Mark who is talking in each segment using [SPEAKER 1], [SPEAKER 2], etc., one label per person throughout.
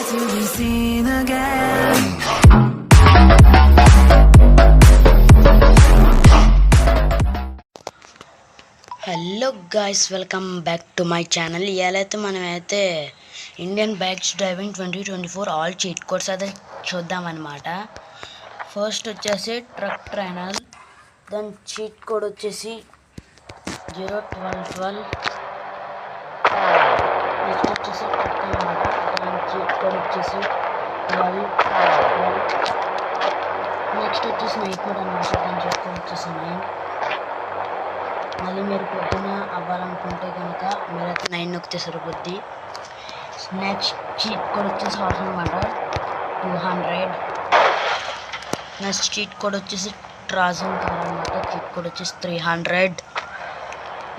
[SPEAKER 1] to be seen again.
[SPEAKER 2] Hello guys, welcome back to my channel. ఇవాళైతే మనమైతే Indian bikes driving 2024 all cheat codes అయితే చూద్దామన్నమాట. First వచ్చేసి truck trainer, దాని cheat code వచ్చేసి 01212. Next వచ్చేసి ట్రక్ అనమాట, దాని చీట్ కోడ్ వచ్చేసి 1212. నెక్స్ట్ వచ్చేసి నైట్ మోడ్ అనమాట, దాని చీట్ కోడ్ వచ్చేసి 9. మళ్ళీ మీరు పొద్దున అవ్వాలనుకుంటే కనుక మీరైతే 9 నొక్కితే సరిపోద్ది. నెక్స్ట్ చీట్ కోడ్ వచ్చేసి హార్స్ అనమాట, 200. నెక్స్ట్ చీట్ కోడ్ వచ్చేసి ట్రాజన్ కార్ అనమాట, చీట్ కోడ్ వచ్చేసి 300.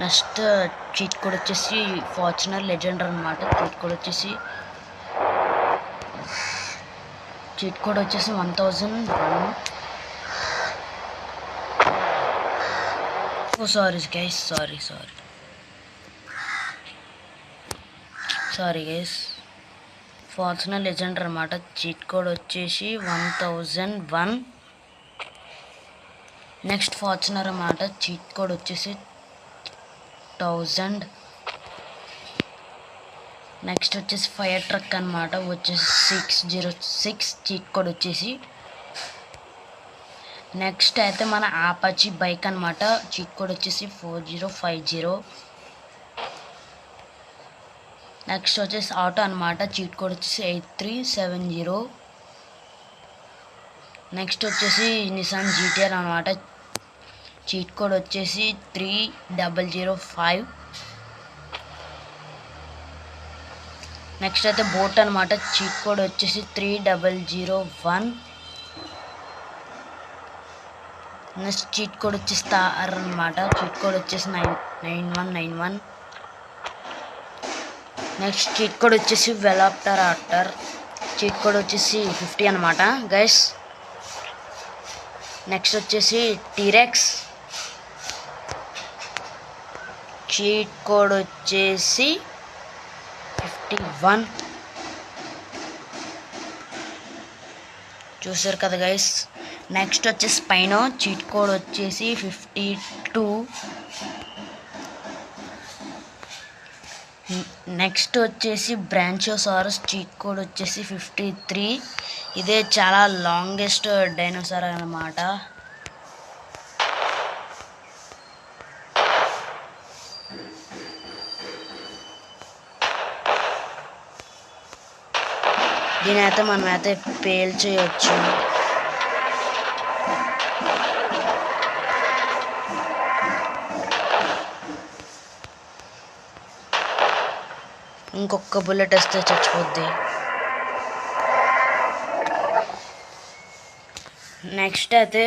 [SPEAKER 2] నెక్స్ట్ చీట్ కోడ్ వచ్చేసి ఫార్చునర్ లెజెండర్ అనమాట, చీట్ కోడ్ వచ్చేసి 1001. Oh, sorry guys, sorry guys. Fortuner Legender అనమాట, చీట్ కోడ్ వచ్చేసి 1001. నెక్స్ట్ ఫార్చునర్ అనమాట, చీట్ కోడ్ వచ్చేసి 1000. నెక్స్ట్ వచ్చేసి ఫైర్ ట్రక్ అనమాట, వచ్చేసి 606, చీట్ కోడ్ వచ్చేసి. నెక్స్ట్ అయితే మన ఆపాచీ బైక్ అనమాట, చీట్ కోడ్ వచ్చేసి 4050. నెక్స్ట్ వచ్చేసి ఆటో అనమాట, చీట్ కోడ్ వచ్చేసి 8370. నెక్స్ట్ వచ్చేసి నిసాన్ జీటీఆర్ అనమాట, చీట్ కోడ్ వచ్చేసి 3005. నెక్స్ట్ అయితే బోట్ అనమాట, చీట్ కోడ్ వచ్చేసి 3001. నెక్స్ట్ చీట్ కోడ్ వచ్చేసి తార్ అనమాట, చీట్ కోడ్ వచ్చేసి 9191. నెక్స్ట్ చీట్ కోడ్ వచ్చేసి వెలాప్టర్ ఆక్టర్, చీట్ కోడ్ వచ్చేసి 50 అనమాట గైస్. నెక్స్ట్ వచ్చేసి టీరెక్స్, చీట్ కోడ్ వచ్చేసి 51. చూసారు కదా గైస్. నెక్స్ట్ వచ్చేసి స్పైనో, చీట్ కోడ్ వచ్చేసి 52. నెక్స్ట్ వచ్చేసి బ్రాంచోసారస్, చీట్ కోడ్ వచ్చేసి 53. ఇదే చాలా లాంగెస్ట్ డైనోసార్ అన్నమాట. దీని అయితే మనమైతే పేల్చేయచ్చు. ఇంకొక బుల్లెట్ వస్తే చచ్చిపోద్ది. నెక్స్ట్ అయితే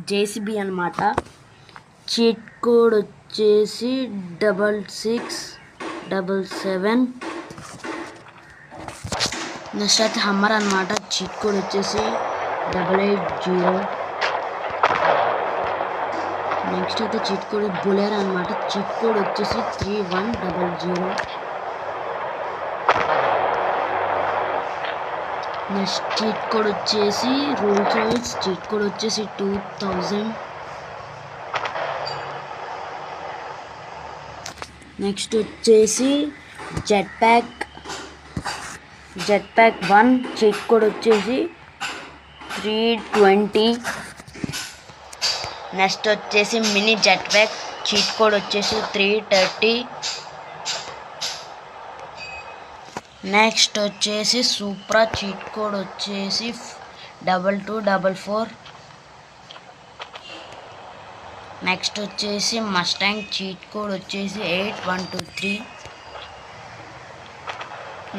[SPEAKER 2] జేసీబీ అనమాట, చీట్ కోడ్ వచ్చేసి 6677. నెక్స్ట్ అయితే హమ్మర్ అనమాట, చీట్ కోడ్ వచ్చేసి 880. నెక్స్ట్ అయితే చీట్ కోడ్ బులెరో అనమాట, చీట్ కోడ్ వచ్చేసి 3100. నెక్స్ట్ చీట్ కోడ్ వచ్చేసి రోల్స్ రాయిస్, చీట్ కోడ్ వచ్చేసి 2000. నెక్స్ట్ వచ్చేసి జెట్ ప్యాక్ 1, చీట్ కోడ్ వచ్చేసి 320. నెక్స్ట్ వచ్చేసి mini jet pack, cheat code వచ్చేసి 330. నెక్స్ట్ వచ్చేసి సూప్రా, చీట్ కోడ్ వచ్చేసి 2244. నెక్స్ట్ వచ్చేసి మస్టాంగ్, చీట్ కోడ్ వచ్చేసి 8123.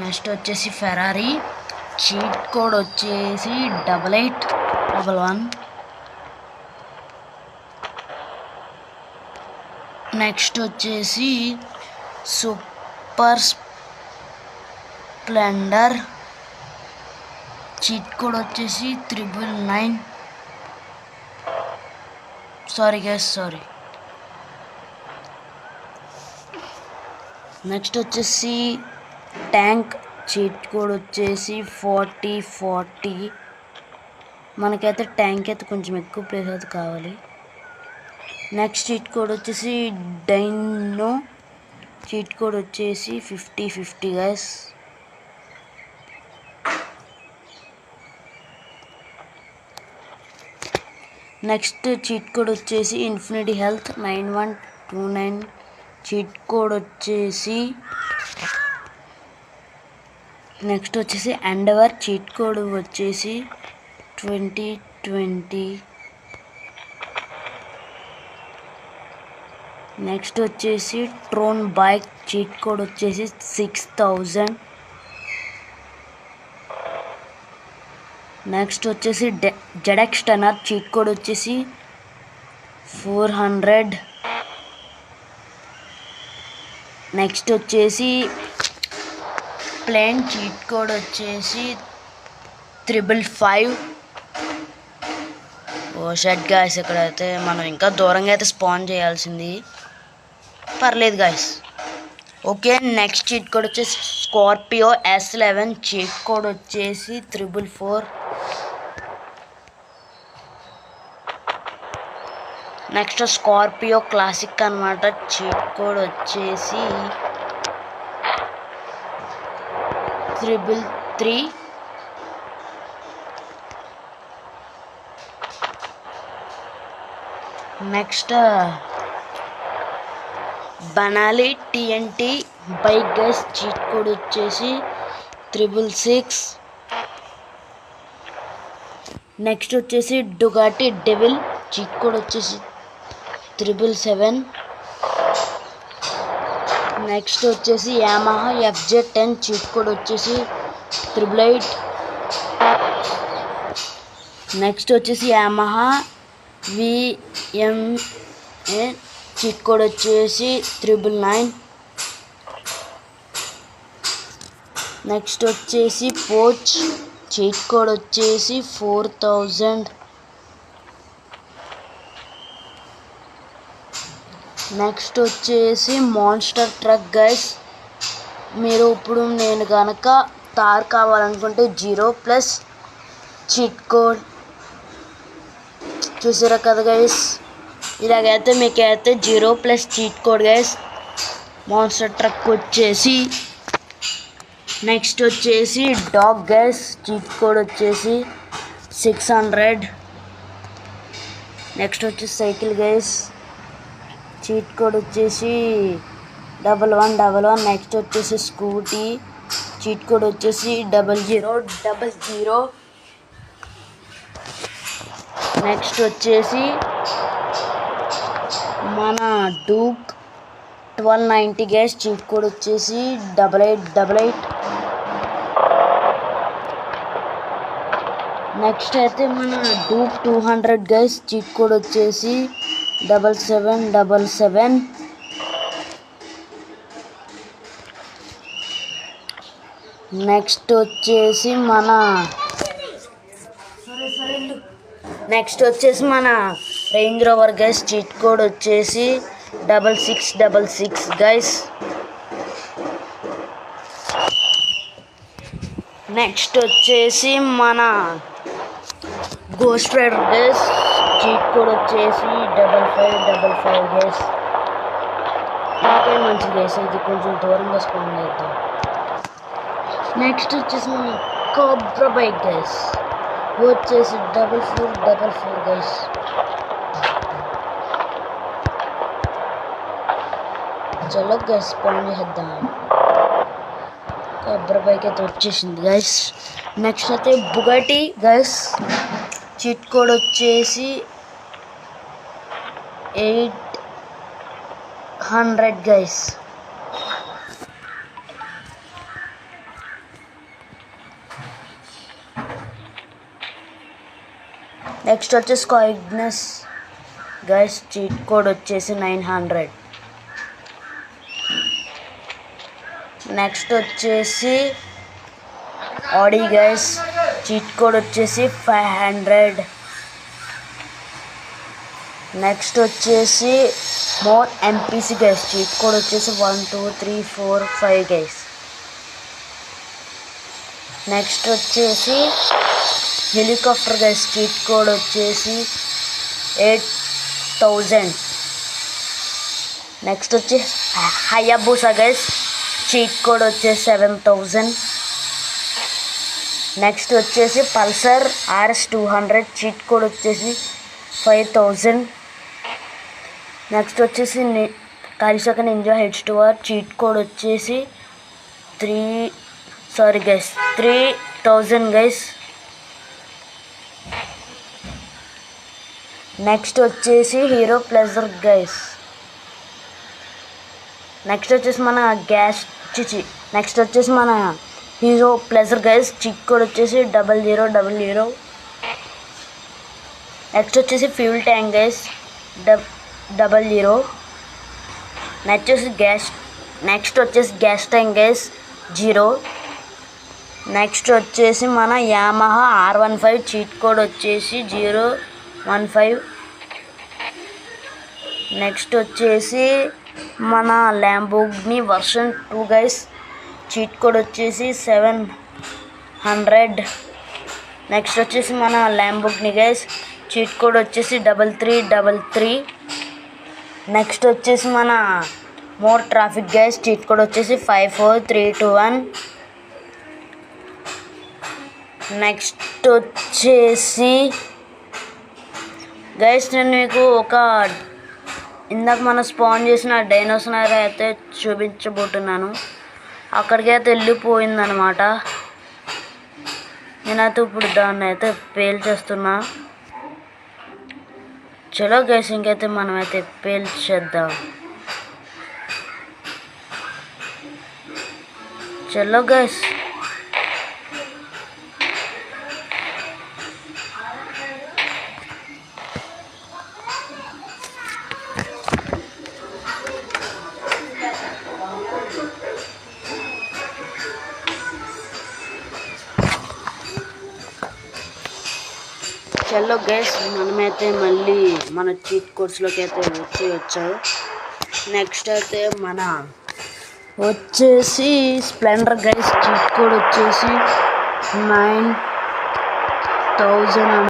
[SPEAKER 2] నెక్స్ట్ వచ్చేసి ఫెరారీ, చీట్ కోడ్ వచ్చేసి 8811. నెక్స్ట్ వచ్చేసి సూపర్ స్ప్లెండర్, చీట్ కోడ్ వచ్చేసి 999. Sorry guys, sorry. నెక్స్ట్ వచ్చేసి ట్యాంక్ చీట్ కోడ్ వచ్చేసి 40 మనకైతే ట్యాంక్ అయితే కొంచెం ఎక్కువ ప్లేస్ అయితే కావాలి. నెక్స్ట్ చీట్ కోడ్ వచ్చేసి డైనో చీట్ కోడ్ వచ్చేసి 50 గైస్. నెక్స్ట్ చీట్ కోడ్ వచ్చేసి ఇన్ఫినిటీ హెల్త్ 9129 చీట్ కోడ్ వచ్చేసి. నెక్స్ట్ వచ్చేసి ఎండవర్ చీట్ కోడ్ వచ్చేసి 2020. నెక్స్ట్ వచ్చేసి ట్రోన్ బైక్ చీట్ కోడ్ వచ్చేసి 6000. నెక్స్ట్ వచ్చేసి జెడెక్స్ టనర్ చీట్ కోడ్ వచ్చేసి 400. నెక్స్ట్ వచ్చేసి ప్లేన్ చీట్ కోడ్ వచ్చేసి 555. ఓ షట్ గాయస్, ఇక్కడైతే మనం ఇంకా దూరంగా అయితే స్పాన్ చేయాల్సింది. పర్లేదు guys. Okay, next cheat code వచ్చేసి స్కార్పియో S11 చీట్ కోడ్ వచ్చేసి 444. నెక్స్ట్ స్కార్పియో క్లాసిక్ అనమాట చీట్ కోడ్ వచ్చేసి 333. నెక్స్ట్ బనాలి TNT bike guys cheat code వచ్చేసి 666. నెక్స్ట్ వచ్చేసి డుగాటి డెవిల్ చీట్ కోడ్ వచ్చేసి 777. నెక్స్ట్ వచ్చేసి యామహా FJ10 చీట్ కోడ్ వచ్చేసి 888. నెక్స్ట్ వచ్చేసి యామహా VMA చీట్ కోడ్ వచ్చేసి 999. నెక్స్ట్ వచ్చేసి పోచ్ చీట్ కోడ్ వచ్చేసి 4000. నెక్స్ట్ వచ్చేసి మాన్స్టర్ ట్రక్ గైస్. మీరు ఇప్పుడు నేను కనుక తార్ కావాలనుకుంటే 0+ చీట్ కోడ్ చూసారా కదా గైస్. ఇలాగైతే మీకైతే 0+ cheat code guys monster truck వచ్చేసి. నెక్స్ట్ వచ్చేసి డాగ్ గైస్ చీట్ కోడ్ వచ్చేసి 600. నెక్స్ట్ వచ్చేసి సైకిల్ గైస్ చీట్ కోడ్ వచ్చేసి 1111. నెక్స్ట్ వచ్చేసి స్కూటీ చీట్ కోడ్ వచ్చేసి 0000. నెక్స్ట్ వచ్చేసి మన డూక్ 1290 గైస్ చీట్ కోడ్ వచ్చేసి 8888. నెక్స్ట్ అయితే మన డూక్ 200 గైస్ చీట్ కోడ్ వచ్చేసి 7777. నెక్స్ట్ వచ్చేసి మన range rover guys cheat code వచ్చేసి 6666 గైస్. నెక్స్ట్ వచ్చేసి మన ghost rider guys cheat code వచ్చేసి 5555 గైస్. నాకే మంచిది గైస్, ఇది కొంచెం దూరంగా స్పాన్ చేద్దాం. నెక్స్ట్ వచ్చేసి మన కోబ్రా బైక్ గైస్ వచ్చేసి 4444 గైస్. చలో గైస్ స్పాన్ చేద్దాం. కోబ్రా బైక్ అయితే వచ్చేసింది గైస్. నెక్స్ట్ అయితే బుగాటి గైస్ చీట్ కోడ్ వచ్చేసి 800 గైస్. నెక్స్ట్ వచ్చేసి కాయిగ్నస్ గైస్ చీట్ కోడ్ వచ్చేసి 900. నెక్స్ట్ వచ్చేసి ఆడి గైస్ చీట్ కోడ్ వచ్చేసి 500. నెక్స్ట్ వచ్చేసి more MPC guys cheat code వచ్చేసి 1 2 3 4 5 గైస్. నెక్స్ట్ వచ్చేసి హెలికాప్టర్ గైస్ చీట్ కోడ్ వచ్చేసి 8000. నెక్స్ట్ వచ్చి హయాబుసా గైస్ చీట్ కోడ్ వచ్చేసి 7000. నెక్స్ట్ వచ్చేసి పల్సర్ RS200 చీట్ కోడ్ వచ్చేసి 5000. నెక్స్ట్ వచ్చేసి కాలిసక నింజా H2R చీట్ కోడ్ వచ్చేసి 3000 గైస్. నెక్స్ట్ వచ్చేసి హీరో ప్లెజర్ గైస్. నెక్స్ట్ వచ్చేసి మన hero pleasure guys cheat code వచ్చేసి 0000. నెక్స్ట్ వచ్చేసి ఫ్యూల్ ట్యాంక్ గైస్ 00. నెక్స్ట్ వచ్చేసి గ్యాస్ ట్యాంక్ గైస్ 0. నెక్స్ట్ వచ్చేసి మన యామహా R15 చీట్ కోడ్ వచ్చేసి 015. నెక్స్ట్ వచ్చేసి మన Lamborghini version 2 guys cheat code వచ్చేసి 700. నెక్స్ట్ వచ్చేసి మన ల్యాంబోర్గిని గైస్ చీట్ కోడ్ వచ్చేసి 3333. నెక్స్ట్ వచ్చేసి మన more traffic guys cheat code వచ్చేసి 54321. నెక్స్ట్ వచ్చేసి గైస్ నేను మీకు ఇందాక మనం స్పాన్ చేసిన డైనోసార్ అయితే చూపించబోతున్నాను. అక్కడికి అయితే వెళ్ళిపోయిందనమాట. నేనైతే ఇప్పుడు దాన్ని అయితే పేల్చేస్తున్నా. చలో గైస్ ఇంకైతే మనమైతే పేల్చేద్దాం. చలో గైస్. చలో గైస్ మనమైతే మళ్ళీ మన చీట్ కోడ్స్లోకి అయితే వచ్చాయి. నెక్స్ట్ అయితే మన వచ్చేసి స్ప్లెండర్ గైస్ చీట్ కోడ్ వచ్చేసి 9000.